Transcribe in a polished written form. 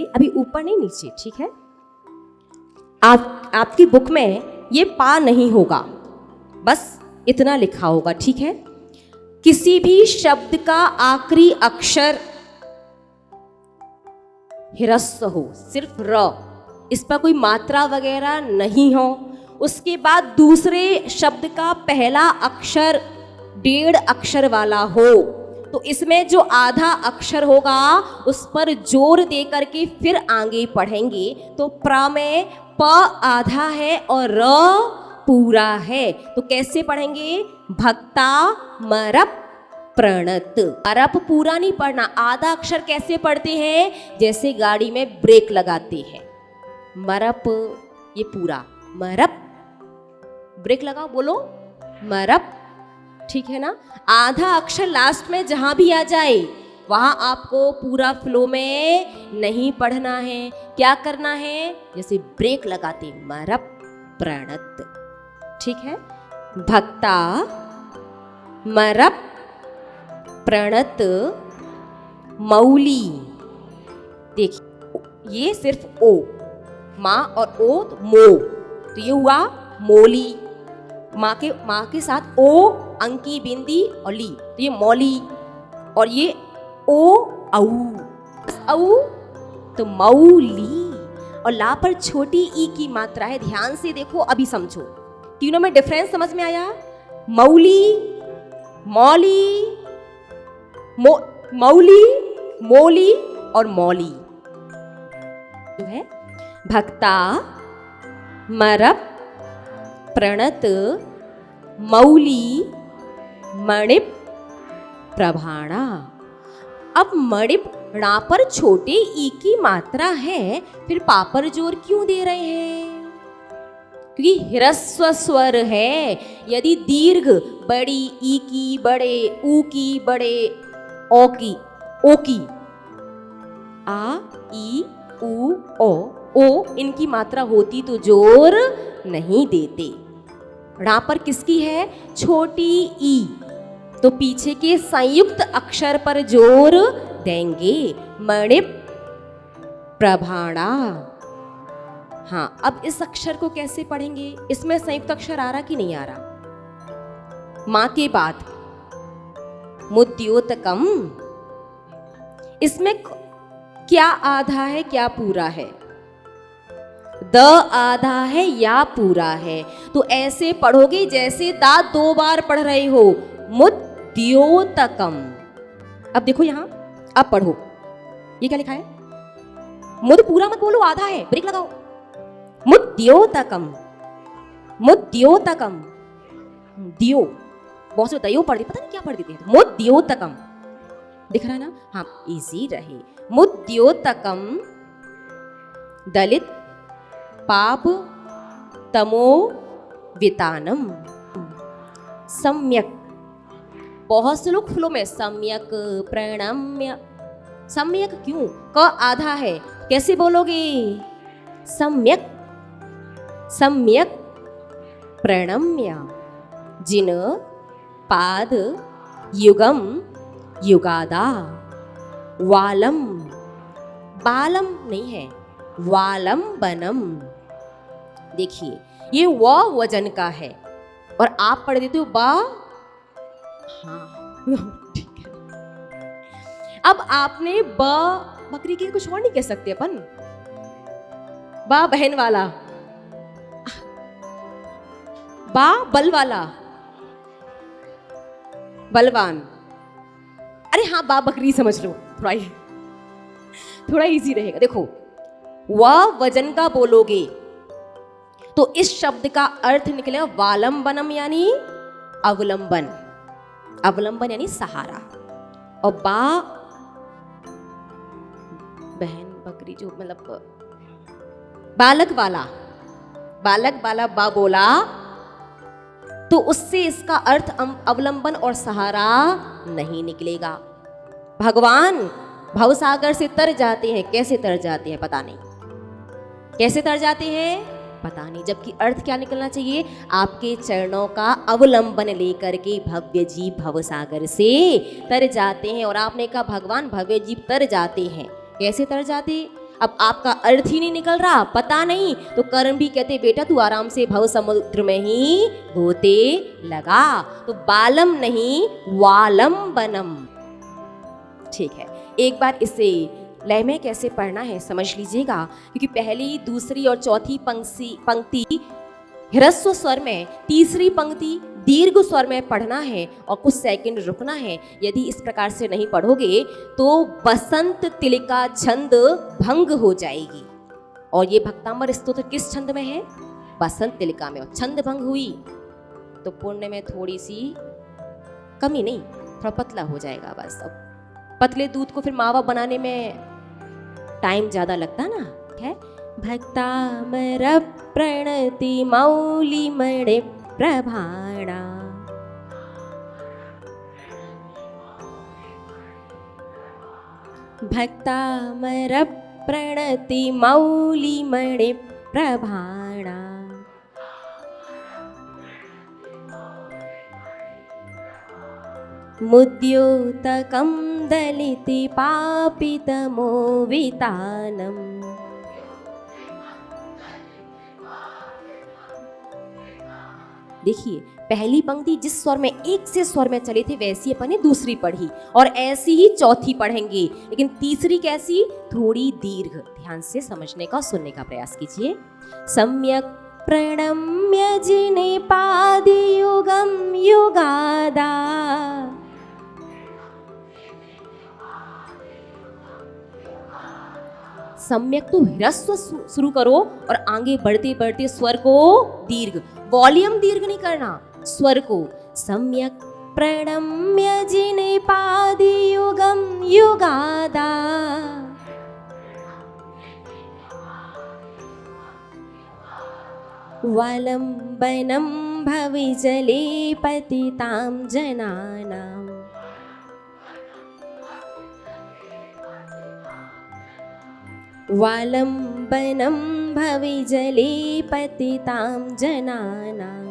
अभी ऊपर नहीं नीचे, ठीक है। आपकी बुक में ये पा नहीं होगा, बस इतना लिखा होगा, ठीक है। किसी भी शब्द का आखिरी अक्षर हिरस्व हो, सिर्फ र, इस पर कोई मात्रा वगैरह नहीं हो। उसके बाद दूसरे शब्द का पहला अक्षर 1.5 अक्षर वाला हो, तो इसमें जो आधा अक्षर होगा उस पर जोर दे करके फिर आगे पढ़ेंगे। तो प्र में प आधा है और र पूरा है, तो कैसे पढ़ेंगे? भक्ता मरप प्रणत। अरप पूरा नहीं पढ़ना, आधा अक्षर कैसे पढ़ते हैं? जैसे गाड़ी में ब्रेक लगाते हैं, मरप, ये पूरा मरप, ब्रेक लगाओ, बोलो मरप, ठीक है ना। आधा अक्षर लास्ट में जहां भी आ जाए वहां आपको पूरा फ्लो में नहीं पढ़ना है। क्या करना है? जैसे ब्रेक लगाते, मरप प्रणत, ठीक है। भक्ता मरप प्रणत मौली। देखिए ये सिर्फ ओ, माँ और ओ तो मो, तो ये हुआ मोली। माँ के साथ ओ, अंकी बिंदी और ली, तो ये मौली। और ये ओ औ, तो मौली। और ला पर छोटी ई की मात्रा है, ध्यान से देखो, अभी समझो। तीनों में डिफरेंस समझ में आया? मौली, मौली, मौली, मोली और मौली जो है। भक्ता मरप प्रणत मौली मणिप प्रभाणा। अब मणिप णा पर छोटे ई की मात्रा है, फिर पा पर जोर क्यों दे रहे हैं? क्योंकि ह्रस्व स्वर है। यदि दीर्घ बड़ी ई की, बड़े ऊ की, बड़े ओ की, आ ई ऊ ओ इनकी मात्रा होती तो जोर नहीं देते। णा पर किसकी है? छोटी ई, तो पीछे के संयुक्त अक्षर पर जोर देंगे, मणिप प्रभाणा। हाँ, अब इस अक्षर को कैसे पढ़ेंगे? इसमें संयुक्त अक्षर आ रहा कि नहीं आ रहा? माँ के बाद मुद्योतकम, इसमें क्या आधा है, क्या पूरा है? द आधा है या पूरा है? तो ऐसे पढ़ोगे जैसे दा 2 बार पढ़ रहे हो, मुद्योतकम। अब देखो यहां, अब पढ़ो, ये क्या लिखा है? मुद पूरा मत बोलो, आधा है, ब्रेक लगाओ। मुद्योतकम, मुद्योतकम, दियो, बहुत से दयो पढ़ दी, पता नहीं क्या पढ़ देते हैं। मुद्योतकम दिख रहा है ना? हाँ, इजी रहे। मुद्योतकम दलित पाप तमो वितानम। सम्यक, बहुत से लोग फ्लो में सम्यक प्रणम्य, सम्यक क्यों? क आधा है, कैसे बोलोगे? सम्यक, सम्यक प्रणम्य। जिन पाद युगम युगादा। वालम, बालम नहीं है, वालम बनम। देखिए ये व वजन का है और आप पढ़ देते हो बा। हाँ ठीक है। अब आपने ब बकरी के कुछ और नहीं कह सकते अपन, बा बहन वाला, बा बल वाला, बलवान। अरे हाँ, बा बकरी समझ लो, थोड़ा इजी रहेगा। देखो व वजन का बोलोगे तो इस शब्द का अर्थ निकलेगा वालंबनम यानी अवलंबन, अवलंबन यानी सहारा। और बा बहन बकरी जो मतलब बालक वाला, बालक वाला बा बोला तो उससे इसका अर्थ अवलंबन और सहारा नहीं निकलेगा। भगवान भवसागर से तर जाते हैं, कैसे तर जाते हैं पता नहीं, कैसे तर जाते हैं पता नहीं, जबकि अर्थ क्या निकलना चाहिए? आपके चरणों का अवलंबन लेकर के भव्य जीव भवसागर से तर जाते हैं। और आपने कहा भगवान भव्य जीव तर जाते हैं, कैसे तर जाते? अब आपका अर्थ ही नहीं निकल रहा, पता नहीं, तो कर्ण भी कहते बेटा तू आराम से भव समुद्र में ही गोते लगा। तो बालम नहीं वालम बनम। ठीक है, एक बार इसे लय में कैसे पढ़ना है समझ लीजिएगा, क्योंकि पहली, दूसरी और चौथी पंक्ति ह्रस्व स्वर में, तीसरी पंक्ति दीर्घ स्वर में पढ़ना है और कुछ सेकंड रुकना है। यदि इस प्रकार से नहीं पढ़ोगे तो बसंत तिलिका छंद भंग हो जाएगी। और ये भक्तांबर स्तोत्र किस छंद में है? बसंत तिलिका में। और छंद भंग हुई तो पुण्य में थोड़ी सी कमी नहीं, थोड़ा पतला हो जाएगा बस। अब पतले दूध को फिर मावा बनाने में टाइम ज्यादा लगता ना है। भक्तामर प्रणति मौली मणे प्रभाणा, भक्तामर प्रणति मौली मणे प्रभाणा, मुद्योतकं दलिति पापितमो वितानम्। देखिए, पहली पंक्ति जिस स्वर में एक से स्वर में चले थे वैसी अपन ने दूसरी पढ़ी और ऐसी ही चौथी पढ़ेंगे, लेकिन तीसरी कैसी, थोड़ी दीर्घ। ध्यान से समझने का, सुनने का प्रयास कीजिए। सम्यक प्रणम्य जिने पादि युगम युगादा, सम्यक तो ह्रस्व शुरू करो और आगे बढ़ते बढ़ते स्वर को दीर्घ, वॉल्यूम दीर्घ नहीं करना, स्वर को। सम्यक प्रणम्य जिने पादि युगम युगादा, वालंबनम भविजले पतितां जनानां, वालंबनम भविजले पतितां जनानां,